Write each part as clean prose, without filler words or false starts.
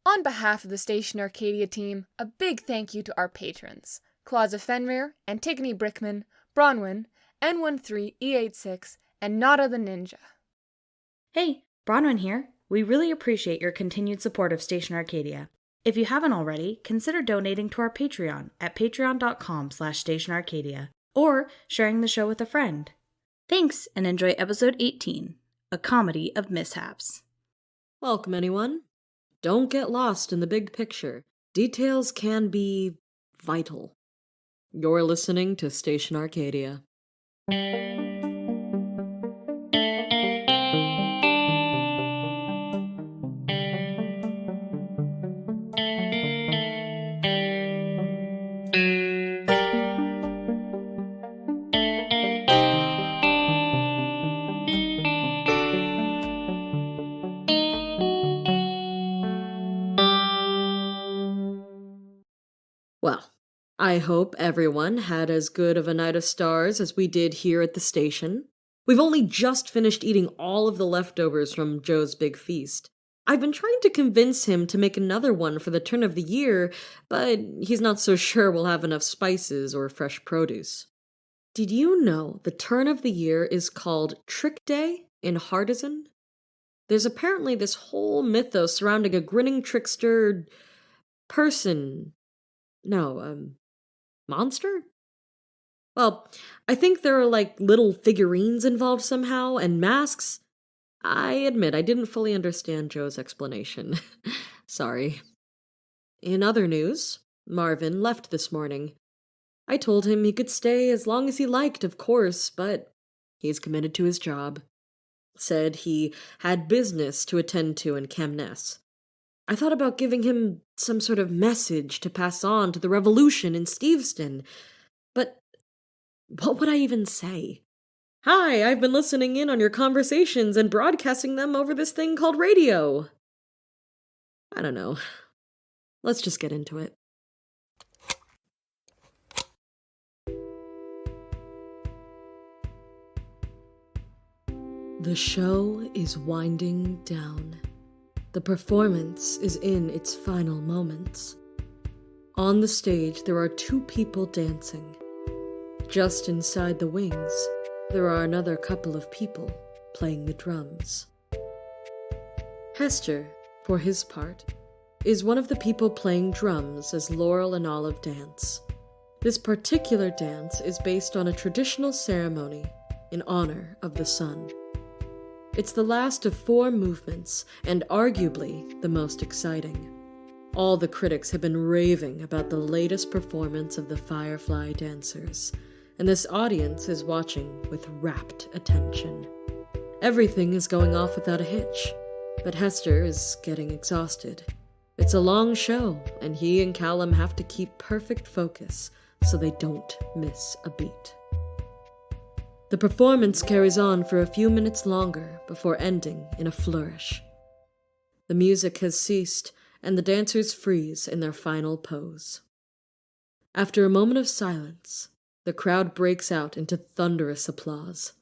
On behalf of the Station Arcadia team, a big thank you to our patrons, Clausa Fenrir, Antigone Brickman, Bronwyn, N13E86, and Nada the Ninja. Hey, Bronwyn here. We really appreciate your continued support of Station Arcadia. If you haven't already, consider donating to our Patreon at patreon.com/stationarcadia, or sharing the show with a friend. Thanks, and enjoy episode 18, A Comedy of Mishaps. Welcome, anyone. Don't get lost in the big picture. Details can be vital. You're listening to Station Arcadia. Well, I hope everyone had as good of a night of stars as we did here at the station. We've only just finished eating all of the leftovers from Joe's big feast. I've been trying to convince him to make another one for the turn of the year, but he's not so sure we'll have enough spices or fresh produce. Did you know the turn of the year is called Trick Day in Hardizan? There's apparently this whole mythos surrounding a grinning trickster person. No, monster? Well, I think there are like little figurines involved somehow, and masks. I admit I didn't fully understand Joe's explanation. Sorry. In other news, Marvin left this morning. I told him he could stay as long as he liked, of course, but he's committed to his job. Said he had business to attend to in Chemness. I thought about giving him some sort of message to pass on to the revolution in Steveston, but what would I even say? Hi, I've been listening in on your conversations and broadcasting them over this thing called radio. I don't know. Let's just get into it. The show is winding down. The performance is in its final moments. On the stage, there are two people dancing. Just inside the wings, there are another couple of people playing the drums. Hester, for his part, is one of the people playing drums as Laurel and Olive dance. This particular dance is based on a traditional ceremony in honor of the sun. It's the last of 4 movements, and arguably the most exciting. All the critics have been raving about the latest performance of the Firefly dancers, and this audience is watching with rapt attention. Everything is going off without a hitch, but Hester is getting exhausted. It's a long show, and he and Callum have to keep perfect focus so they don't miss a beat. The performance carries on for a few minutes longer before ending in a flourish. The music has ceased, and the dancers freeze in their final pose. After a moment of silence, the crowd breaks out into thunderous applause.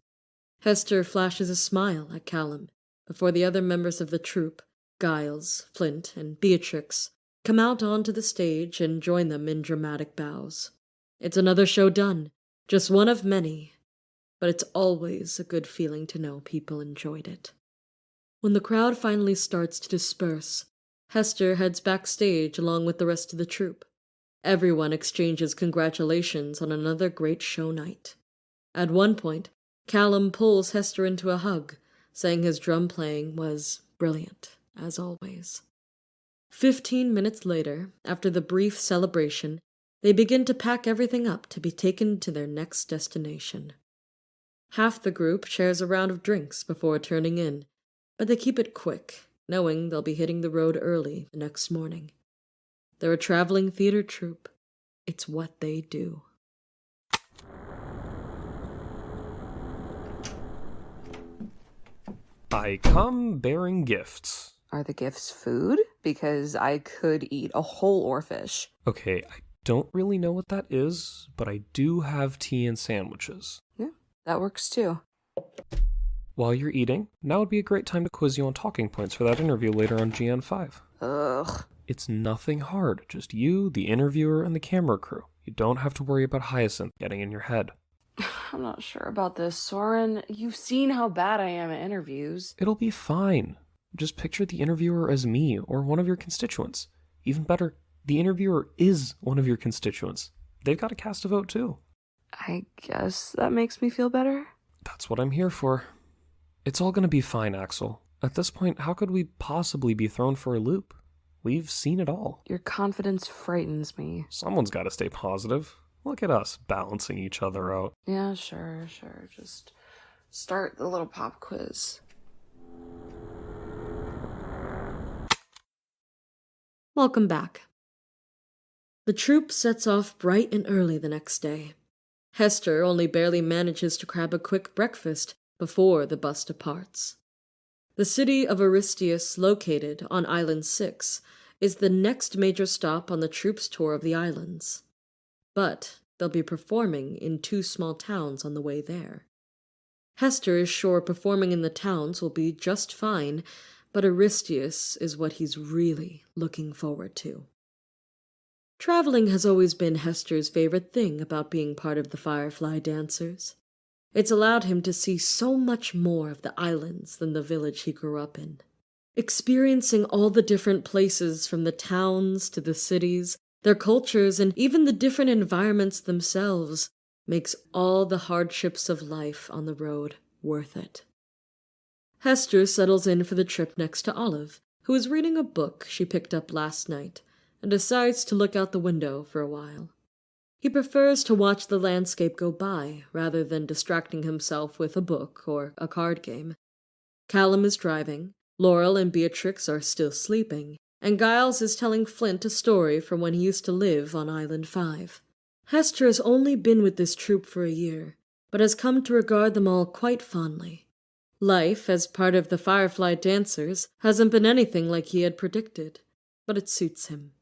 Hester flashes a smile at Callum before the other members of the troupe, Giles, Flint, and Beatrix, come out onto the stage and join them in dramatic bows. It's another show done, just one of many, but it's always a good feeling to know people enjoyed it. When the crowd finally starts to disperse, Hester heads backstage along with the rest of the troupe. Everyone exchanges congratulations on another great show night. At one point, Callum pulls Hester into a hug, saying his drum playing was brilliant, as always. 15 minutes later, after the brief celebration, they begin to pack everything up to be taken to their next destination. Half the group shares a round of drinks before turning in, but they keep it quick, knowing they'll be hitting the road early the next morning. They're a traveling theater troupe. It's what they do. I come bearing gifts. Are the gifts food? Because I could eat a whole oarfish. Okay, I don't really know what that is, but I do have tea and sandwiches. Yeah, that works too. While you're eating, now would be a great time to quiz you on talking points for that interview later on GN5. Ugh. It's nothing hard, just you, the interviewer, and the camera crew. You don't have to worry about Hyacinth getting in your head. I'm not sure about this, Sorren. You've seen how bad I am at interviews. It'll be fine. Just picture the interviewer as me or one of your constituents. Even better, the interviewer is one of your constituents. They've got to cast a vote too. I guess that makes me feel better. That's what I'm here for. It's all gonna be fine, Axel. At this point, how could we possibly be thrown for a loop? We've seen it all. Your confidence frightens me. Someone's gotta stay positive. Look at us, balancing each other out. Yeah, sure. Just start the little pop quiz. Welcome back. The troupe sets off bright and early the next day. Hester only barely manages to grab a quick breakfast before the bus departs. The city of Aristeus, located on Island 6, is the next major stop on the troupe's tour of the islands. But they'll be performing in 2 small towns on the way there. Hester is sure performing in the towns will be just fine, but Aristeus is what he's really looking forward to. Traveling has always been Hester's favorite thing about being part of the Firefly Dancers. It's allowed him to see so much more of the islands than the village he grew up in. Experiencing all the different places, from the towns to the cities, their cultures, and even the different environments themselves, makes all the hardships of life on the road worth it. Hester settles in for the trip next to Olive, who is reading a book she picked up last night, and decides to look out the window for a while. He prefers to watch the landscape go by, rather than distracting himself with a book or a card game. Callum is driving, Laurel and Beatrix are still sleeping, and Giles is telling Flint a story from when he used to live on Island 5. Hester has only been with this troupe for a year, but has come to regard them all quite fondly. Life, as part of the Firefly Dancers, hasn't been anything like he had predicted, but it suits him.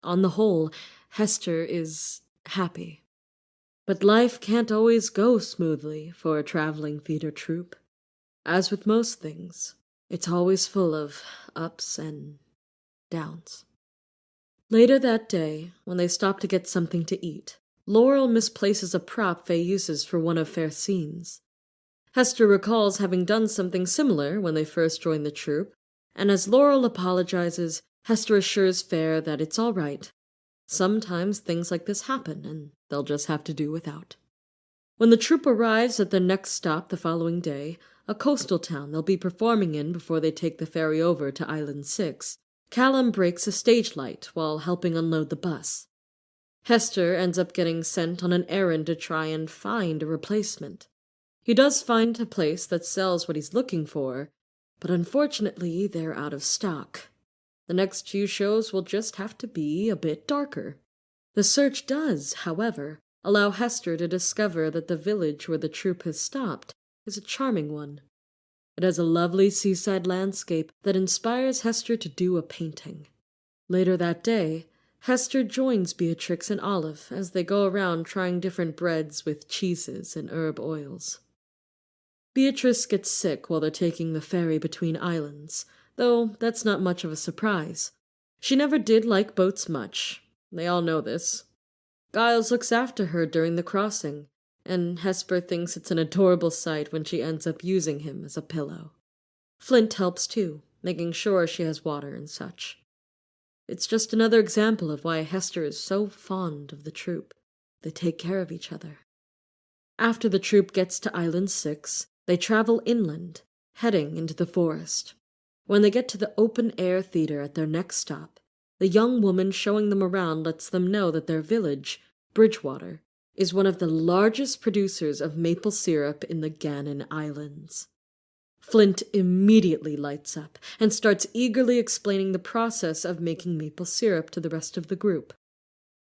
On the whole, Hester is happy. But life can't always go smoothly for a traveling theater troupe. As with most things, it's always full of ups and downs. Later that day, when they stop to get something to eat, Laurel misplaces a prop Faye uses for one of Fair's scenes. Hester recalls having done something similar when they first joined the troupe, and as Laurel apologizes, Hester assures Fair that it's all right. Sometimes things like this happen, and they'll just have to do without. When the troupe arrives at their next stop the following day, a coastal town they'll be performing in before they take the ferry over to Island 6, Callum breaks a stage light while helping unload the bus. Hester ends up getting sent on an errand to try and find a replacement. He does find a place that sells what he's looking for, but unfortunately they're out of stock. The next few shows will just have to be a bit darker. The search does, however, allow Hester to discover that the village where the troupe has stopped is a charming one. It has a lovely seaside landscape that inspires Hester to do a painting. Later that day, Hester joins Beatrix and Olive as they go around trying different breads with cheeses and herb oils. Beatrice gets sick while they're taking the ferry between islands, though that's not much of a surprise. She never did like boats much. They all know this. Giles looks after her during the crossing, and Hesper thinks it's an adorable sight when she ends up using him as a pillow. Flint helps too, making sure she has water and such. It's just another example of why Hester is so fond of the troupe. They take care of each other. After the troupe gets to Island 6, they travel inland, heading into the forest. When they get to the open-air theater at their next stop, the young woman showing them around lets them know that their village, Bridgewater, is one of the largest producers of maple syrup in the Gannon Islands. Flint immediately lights up and starts eagerly explaining the process of making maple syrup to the rest of the group.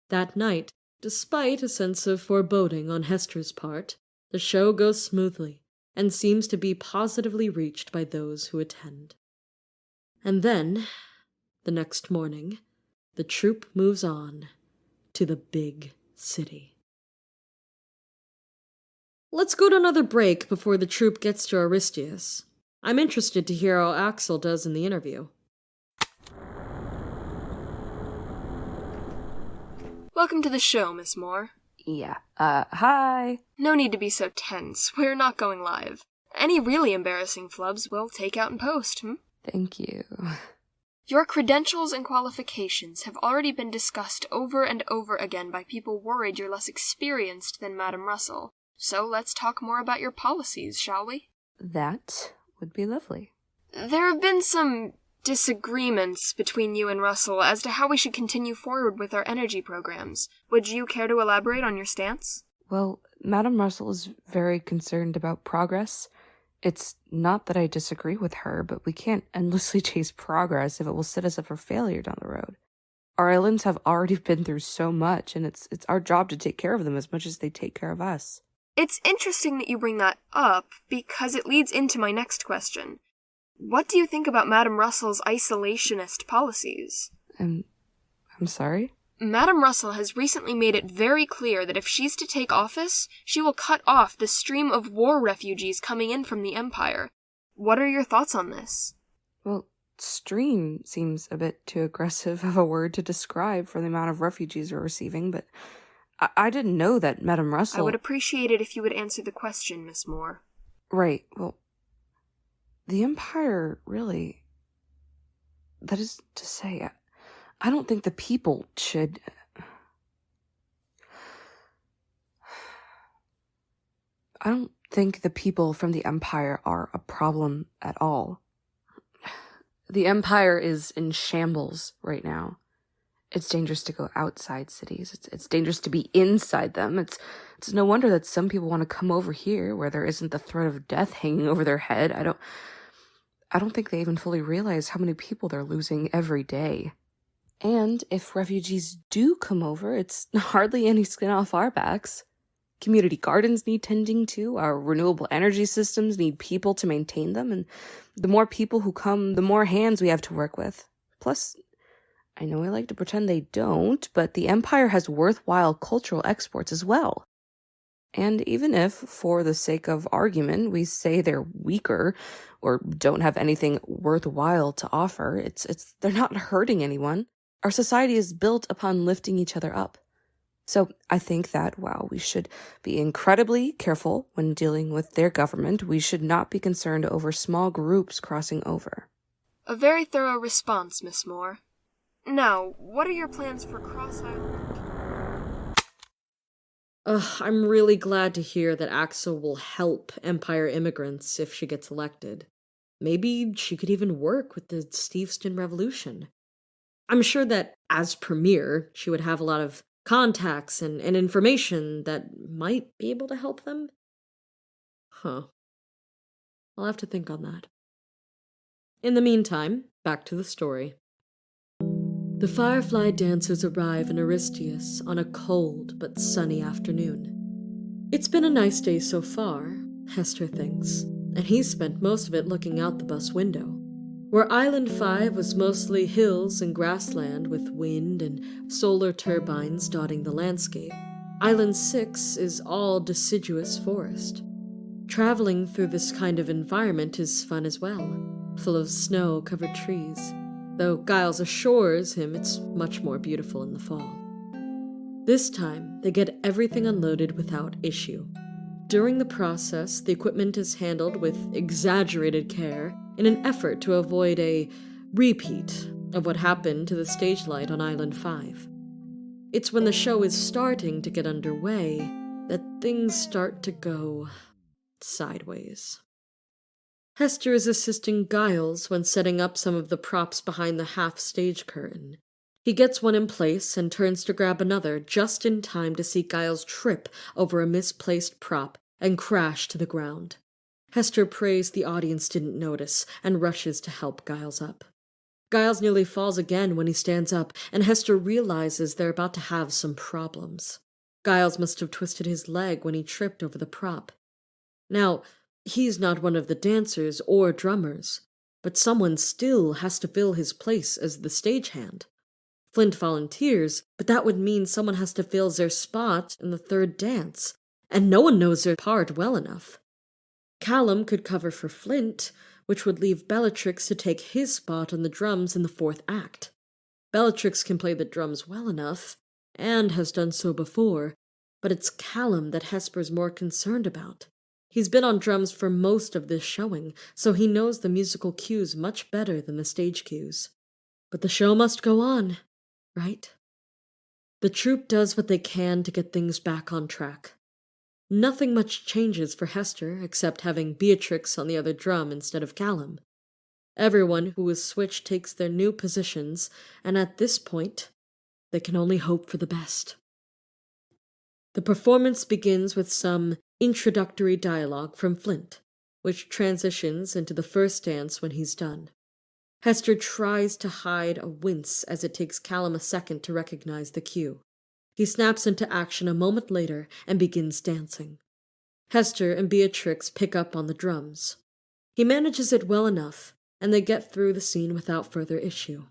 That night, despite a sense of foreboding on Hester's part, the show goes smoothly and seems to be positively reached by those who attend. And then, the next morning, the troupe moves on to the big city. Let's go to another break before the troupe gets to Aristeus. I'm interested to hear how Axel does in the interview. Welcome to the show, Miss Moore. Yeah, hi. No need to be so tense. We're not going live. Any really embarrassing flubs we'll take out in post, Thank you. Your credentials and qualifications have already been discussed over and over again by people worried you're less experienced than Madam Russell. So let's talk more about your policies, shall we? That would be lovely. There have been some disagreements between you and Russell as to how we should continue forward with our energy programs. Would you care to elaborate on your stance? Well, Madam Russell is very concerned about progress. It's not that I disagree with her, but we can't endlessly chase progress if it will set us up for failure down the road. Our islands have already been through so much, and it's our job to take care of them as much as they take care of us. It's interesting that you bring that up, because it leads into my next question. What do you think about Madam Russell's isolationist policies? I'm sorry? Madam Russell has recently made it very clear that if she's to take office, she will cut off the stream of war refugees coming in from the Empire. What are your thoughts on this? Well, stream seems a bit too aggressive of a word to describe for the amount of refugees we're receiving, but I didn't know that Madam Russell... I would appreciate it if you would answer the question, Miss Moore. Right, well, the Empire really... That is to say, I don't think the people should... I don't think the people from the Empire are a problem at all. The Empire is in shambles right now. It's dangerous to go outside cities. It's dangerous to be inside them. It's no wonder that some people want to come over here where there isn't the threat of death hanging over their head. I don't think they even fully realize how many people they're losing every day. And if refugees do come over, it's hardly any skin off our backs. Community gardens need tending to, our renewable energy systems need people to maintain them, and the more people who come, the more hands we have to work with. Plus, I know I like to pretend they don't, but the Empire has worthwhile cultural exports as well. And even if, for the sake of argument, we say they're weaker or don't have anything worthwhile to offer, they're not hurting anyone. Our society is built upon lifting each other up. So I think that while we should be incredibly careful when dealing with their government, we should not be concerned over small groups crossing over. A very thorough response, Miss Moore. Now, what are your plans for Cross Island? I'm really glad to hear that Axel will help Empire immigrants if she gets elected. Maybe she could even work with the Steveston Revolution. I'm sure that, as Premier, she would have a lot of contacts and information that might be able to help them. I'll have to think on that. In the meantime, back to the story. The Firefly dancers arrive in Aristeus on a cold but sunny afternoon. It's been a nice day so far, Hester thinks, and he's spent most of it looking out the bus window. Where Island 5 was mostly hills and grassland with wind and solar turbines dotting the landscape, Island 6 is all deciduous forest. Traveling through this kind of environment is fun as well, full of snow-covered trees, though Giles assures him it's much more beautiful in the fall. This time, they get everything unloaded without issue. During the process, the equipment is handled with exaggerated care in an effort to avoid a repeat of what happened to the stage light on Island 5. It's when the show is starting to get underway that things start to go sideways. Hester is assisting Giles when setting up some of the props behind the half-stage curtain. He gets one in place and turns to grab another just in time to see Giles trip over a misplaced prop and crash to the ground. Hester prays the audience didn't notice and rushes to help Giles up. Giles nearly falls again when he stands up, and Hester realizes they're about to have some problems. Giles must have twisted his leg when he tripped over the prop. Now, he's not one of the dancers or drummers, but someone still has to fill his place as the stagehand. Flint volunteers, but that would mean someone has to fill their spot in the third dance, and no one knows their part well enough. Callum could cover for Flint, which would leave Bellatrix to take his spot on the drums in the fourth act. Bellatrix can play the drums well enough, and has done so before, but it's Callum that Hesper's more concerned about. He's been on drums for most of this showing, so he knows the musical cues much better than the stage cues. But the show must go on, right? The troupe does what they can to get things back on track. Nothing much changes for Hester except having Beatrix on the other drum instead of Callum. Everyone who is switched takes their new positions, and at this point, they can only hope for the best. The performance begins with some introductory dialogue from Flint, which transitions into the first dance when he's done. Hester tries to hide a wince as it takes Callum a second to recognize the cue. He snaps into action a moment later and begins dancing. Hester and Beatrix pick up on the drums. He manages it well enough, and they get through the scene without further issue.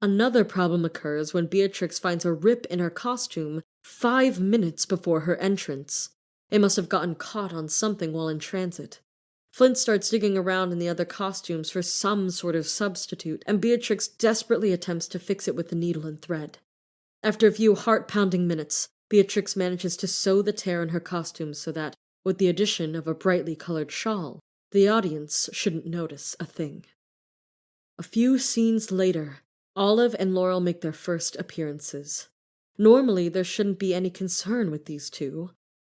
Another problem occurs when Beatrix finds a rip in her costume 5 minutes before her entrance. It must have gotten caught on something while in transit. Flint starts digging around in the other costumes for some sort of substitute, and Beatrix desperately attempts to fix it with the needle and thread. After a few heart-pounding minutes, Beatrix manages to sew the tear in her costume so that, with the addition of a brightly colored shawl, the audience shouldn't notice a thing. A few scenes later, Olive and Laurel make their first appearances. Normally, there shouldn't be any concern with these two,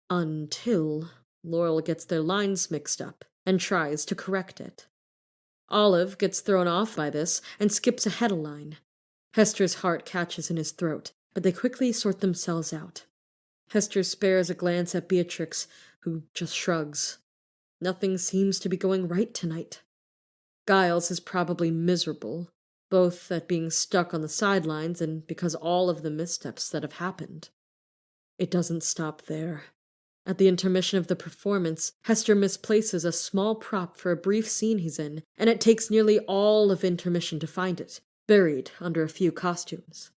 until Laurel gets their lines mixed up and tries to correct it. Olive gets thrown off by this and skips ahead a line. Hester's heart catches in his throat, but they quickly sort themselves out. Hester spares a glance at Beatrix, who just shrugs. Nothing seems to be going right tonight. Giles is probably miserable, both at being stuck on the sidelines and because all of the missteps that have happened. It doesn't stop there. At the intermission of the performance, Hester misplaces a small prop for a brief scene he's in, and it takes nearly all of intermission to find it, buried under a few costumes.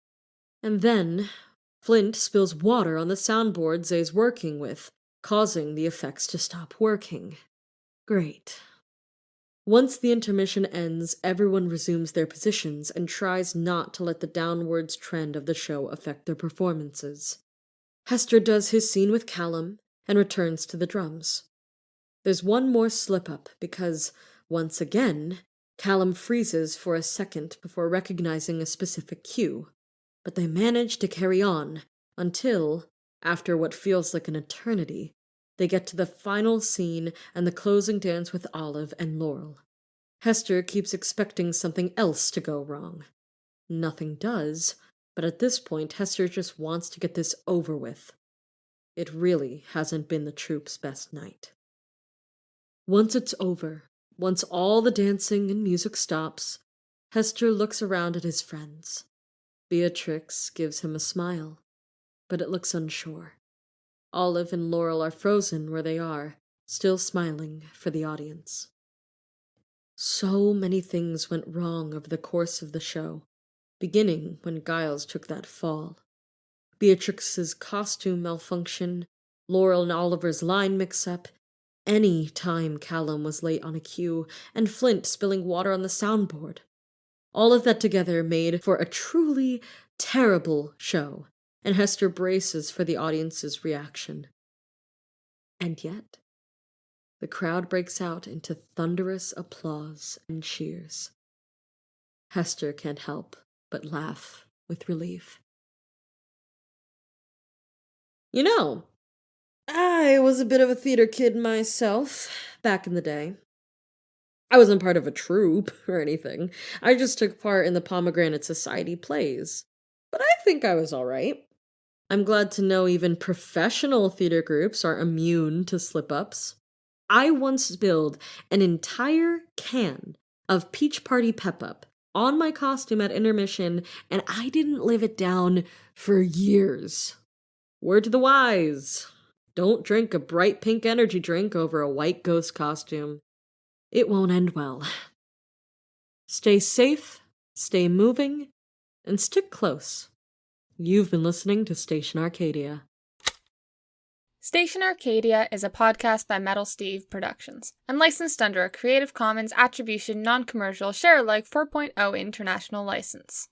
And then, Flint spills water on the soundboard Zay's working with, causing the effects to stop working. Great. Once the intermission ends, everyone resumes their positions and tries not to let the downwards trend of the show affect their performances. Hester does his scene with Callum and returns to the drums. There's one more slip-up because, once again, Callum freezes for a second before recognizing a specific cue, but they manage to carry on until, after what feels like an eternity, they get to the final scene and the closing dance with Olive and Laurel. Hester keeps expecting something else to go wrong. Nothing does, but at this point Hester just wants to get this over with. It really hasn't been the troupe's best night. Once it's over, once all the dancing and music stops, Hester looks around at his friends. Beatrix gives him a smile, but it looks unsure. Olive and Laurel are frozen where they are, still smiling for the audience. So many things went wrong over the course of the show, beginning when Giles took that fall. Beatrix's costume malfunction, Laurel and Oliver's line mix-up, any time Callum was late on a cue, and Flint spilling water on the soundboard. All of that together made for a truly terrible show, and Hester braces for the audience's reaction. And yet, the crowd breaks out into thunderous applause and cheers. Hester can't help but laugh with relief. You know, I was a bit of a theater kid myself, back in the day. I wasn't part of a troupe or anything. I just took part in the Pomegranate Society plays. But I think I was all right. I'm glad to know even professional theater groups aren't immune to slip-ups. I once spilled an entire can of Peach Party Pep-Up on my costume at intermission, and I didn't live it down for years. Word to the wise. Don't drink a bright pink energy drink over a white ghost costume. It won't end well. Stay safe, stay moving, and stick close. You've been listening to Station Arcadia. Station Arcadia is a podcast by Metal Steve Productions and licensed under a Creative Commons Attribution Non-Commercial Share-alike 4.0 international license.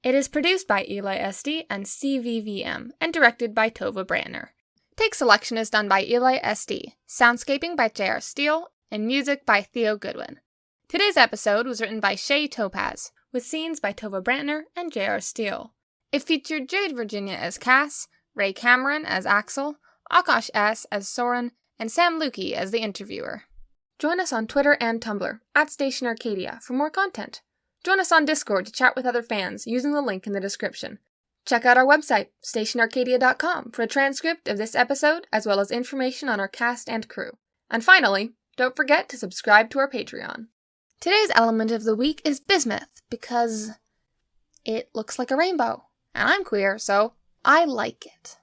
It is produced by Eli SD and CVVM and directed by Tovah Brantner. Take selection is done by Eli SD, soundscaping by J.R. Steele, and music by Theo Goodwin. Today's episode was written by Shay Topaz, with scenes by Tovah Brantner and J.R. Steele. It featured Jade Virginia as Kass, Rae Cameron as Axel, Aakash S as Sorren, and Sam Lueke as the interviewer. Join us on Twitter and Tumblr, @StationArcadia, for more content. Join us on Discord to chat with other fans using the link in the description. Check out our website, stationarcadia.com, for a transcript of this episode, as well as information on our cast and crew. And finally, don't forget to subscribe to our Patreon. Today's element of the week is bismuth, because it looks like a rainbow. And I'm queer, so I like it.